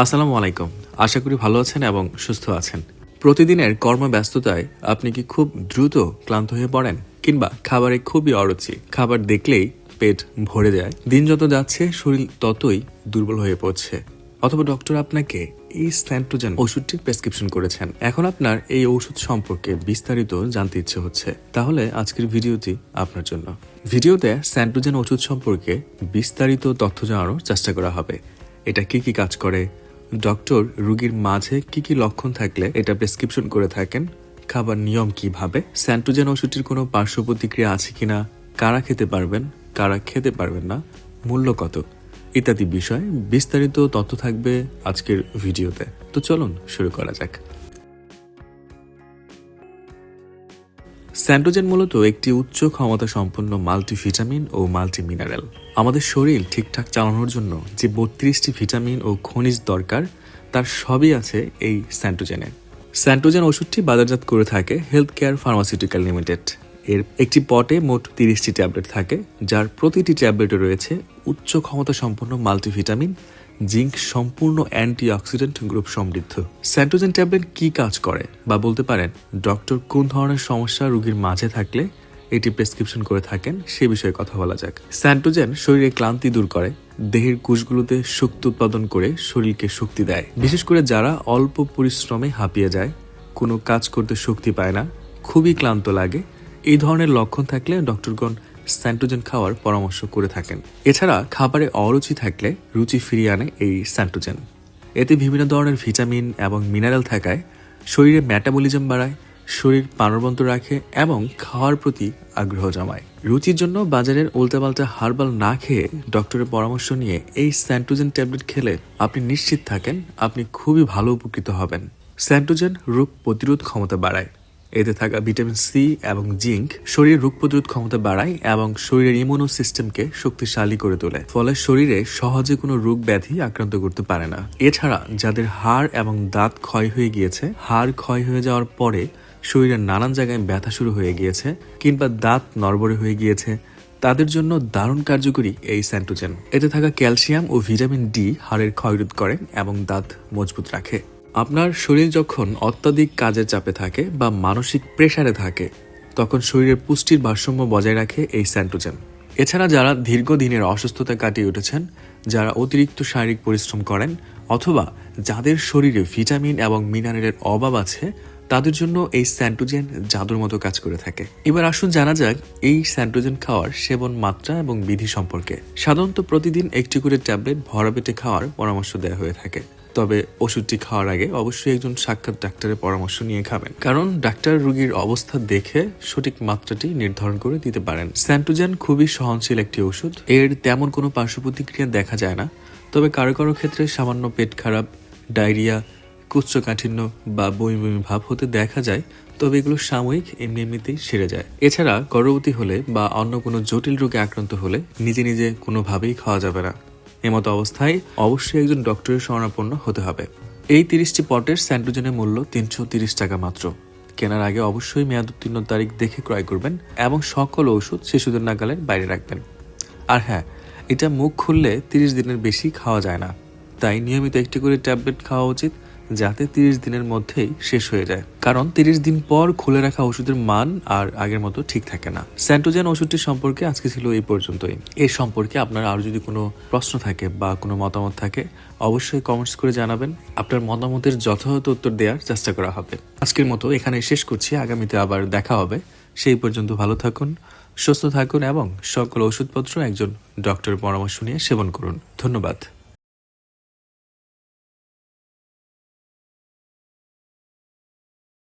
আসসালামু আলাইকুম। আশা করি ভালো আছেন এবং সুস্থ আছেন। প্রতিদিনের কর্মব্যস্ততায় আপনি কি খুব দ্রুত ক্লান্ত হয়ে পড়েন, কিংবা খাবারে খুবই অরুচি, খাবার দেখলেই পেট ভরে যায়, দিন যত যাচ্ছে শরীর ততই দুর্বল হয়ে পড়ছে, অথবা ডক্টর আপনাকে এই স্যান্টোজেন ওষুধটির প্রেসক্রিপশন করেছেন, এখন আপনার এই ওষুধ সম্পর্কে বিস্তারিত জানতে ইচ্ছে হচ্ছে, তাহলে আজকের ভিডিওটি আপনার জন্য। ভিডিওতে স্যান্টোজেন ওষুধ সম্পর্কে বিস্তারিত তথ্য জানানোর চেষ্টা করা হবে। এটা কি কি কাজ করে, ডক্টর রোগীর মাঝে কি কি লক্ষণ থাকলে এটা প্রেসক্রিপশন করে থাকেন, খাবার নিয়ম কিভাবে, স্যান্টোজেন ওষুধটির কোনো পার্শ্ব প্রতিক্রিয়া আছে কিনা, কারা খেতে পারবেন কারা খেতে পারবেন না, মূল্য কত ইত্যাদি বিষয়ে বিস্তারিত তথ্য থাকবে আজকের ভিডিওতে। তো চলুন শুরু করা যাক। স্যান্টোজেন মূলত একটি উচ্চ ক্ষমতা সম্পন্ন মাল্টিভিটামিন ও মাল্টিমিনারেল। আমাদের শরীর ঠিকঠাক চালানোর জন্য যে 32টি ভিটামিন ও খনিজ দরকার, তার সবই আছে এই স্যান্টোজেনে। স্যান্টোজেন ওষুধটি বাজারজাত করে থাকে হেলথ কেয়ার ফার্মাসিউটিক্যাল লিমিটেড। এর একটি পটে মোট 30টি ট্যাবলেট থাকে, যার প্রতিটি ট্যাবলেটে রয়েছে উচ্চ ক্ষমতা সম্পন্ন মাল্টিভিটামিন, জিঙ্ক সম্পূর্ণ অ্যান্টিঅক্সিডেন্ট গ্রুপ সমৃদ্ধ। স্যান্টোজেন ট্যাবলেট কি কাজ করে, বা বলতে পারেন ডক্টর কোন ধরনের সমস্যা রোগীর মাঝে থাকলে এটি প্রেসক্রিপশন করে থাকেন সে বিষয়ে কথা বলা যাক। স্যান্টোজেন শরীরে ক্লান্তি দূর করে, দেহের কোষগুলোতে শক্তি উৎপাদন করে শরীরকে শক্তি দেয়। বিশেষ করে যারা অল্প পরিশ্রমে হাঁপিয়ে যায়, কোনো কাজ করতে শক্তি পায় না, খুবই ক্লান্ত লাগে, এই ধরনের লক্ষণ থাকলে ডক্টরগণ স্যান্টোজেন খাওয়ার পরামর্শ করে থাকেন। এছাড়া খাবারে অরুচি থাকলে রুচি ফিরিয়ে আনে এই স্যান্টোজেন। এতে বিভিন্ন ধরনের ভিটামিন এবং মিনারেল থাকায় শরীরে মেটাবলিজম বাড়ায়, শরীর প্রাণবন্ত রাখে এবং খাওয়ার প্রতি আগ্রহ জমায়। রুচির জন্য বাজারের উল্টাপাল্টা হার্বাল না খেয়ে ডক্টরের পরামর্শ নিয়ে এই স্যান্টোজেন ট্যাবলেট খেলে আপনি নিশ্চিত থাকেন আপনি খুবই ভালো উপকৃত হবেন। স্যান্টোজেন রোগ প্রতিরোধ ক্ষমতা বাড়ায়। এতে থাকা ভিটামিন সি এবং জিঙ্ক শরীরের রোগ প্রতিরোধ ক্ষমতা বাড়ায় এবং শরীরের ইমিউনো সিস্টেমকে শক্তিশালী করে তোলে, ফলে শরীরে সহজে কোনো রোগ ব্যাধি আক্রান্ত করতে পারে না। এছাড়া যাদের হাড় এবং দাঁত ক্ষয় হয়ে গিয়েছে, হাড় ক্ষয় হয়ে যাওয়ার পরে শরীরের নানান জায়গায় ব্যথা শুরু হয়ে গিয়েছে, কিংবা দাঁত নড়বড়ে হয়ে গিয়েছে, তাদের জন্য দারুণ কার্যকরী এই স্যান্টোজেন। এতে থাকা ক্যালসিয়াম ও ভিটামিন ডি হাড়ের ক্ষয়রোধ করে এবং দাঁত মজবুত রাখে। আপনার শরীর যখন অত্যাধিক কাজের চাপে থাকে বা মানসিক প্রেসারে থাকে, তখন শরীরের পুষ্টির ভারসাম্য বজায় রাখে এই স্যান্টোজেন। এছাড়া যারা দীর্ঘদিনের অসুস্থতা কাটিয়ে উঠেছেন, যারা অতিরিক্ত শারীরিক পরিশ্রম করেন, অথবা যাদের শরীরে ভিটামিন এবং মিনারেলের অভাব আছে, তাদের জন্য এই স্যান্টোজেন জাদুর মতো কাজ করে থাকে। এবার আসুন জানা যাক এই স্যান্টোজেন খাওয়ার সেবন মাত্রা এবং বিধি সম্পর্কে। সাধারণত প্রতিদিন একটি করে ট্যাবলেট ভরা পেটে খাওয়ার পরামর্শ দেওয়া হয়ে থাকে, তবে ওষুধটি খাওয়ার আগে অবশ্যই একজন সাক্ষাৎ ডাক্তারের পরামর্শ নিয়ে খাবেন, কারণ ডাক্তার রোগীর অবস্থা দেখে সঠিক মাত্রাটি নির্ধারণ করে দিতে পারেন। স্যান্টোজেন খুবই সহনশীল একটি ওষুধ, এর তেমন কোনো পার্শ্ব প্রতিক্রিয়া দেখা যায় না, তবে কারো কারো ক্ষেত্রে সামান্য পেট খারাপ, ডায়রিয়া, কোষ্ঠকাঠিন্য বা বমি বমি ভাব হতে দেখা যায়, তবে এগুলো সাময়িক, এমনিতেই সেরে যায়। এছাড়া গর্ভবতী হলে বা অন্য কোনো জটিল রোগে আক্রান্ত হলে নিজে নিজে কোনোভাবেই খাওয়া যাবে না। এমতো অবস্থায় অবশ্যই একজন ডক্টরের শরণাপন্ন হতে হবে। এই 30টি পটের স্যান্টোজেনের মূল্য 330 টাকা মাত্র। কেনার আগে অবশ্যই মেয়াদ উত্তীর্ণ তারিখ দেখে ক্রয় করবেন এবং সকল ওষুধ শিশুদের নাগালের বাইরে রাখবেন। আর হ্যাঁ, এটা মুখ খুললে 30 দিনের বেশি খাওয়া যায় না, তাই নিয়মিত একটি করে ট্যাবলেট খাওয়া উচিত, যাতে 30 দিনের মধ্যেই শেষ হয়ে যায়, কারণ 30 দিন পর খুলে রাখা ওষুধের মান আর আগের মতো ঠিক থাকে না। স্যান্টোজেন ওষুধটি সম্পর্কে আজকে ছিল এই পর্যন্তই। এর সম্পর্কে আপনার আরো যদি কোনো প্রশ্ন থাকে বা কোনো মতামত থাকে, অবশ্যই কমেন্টস করে জানাবেন। আপনার মতামতের যথাযথ উত্তর দেওয়ার চেষ্টা করা হবে। আজকের মতো এখানে শেষ করছি, আগামীতে আবার দেখা হবে। সেই পর্যন্ত ভালো থাকুন, সুস্থ থাকুন এবং সকল ওষুধপত্র একজন ডক্টরের পরামর্শ নিয়ে সেবন করুন। ধন্যবাদ।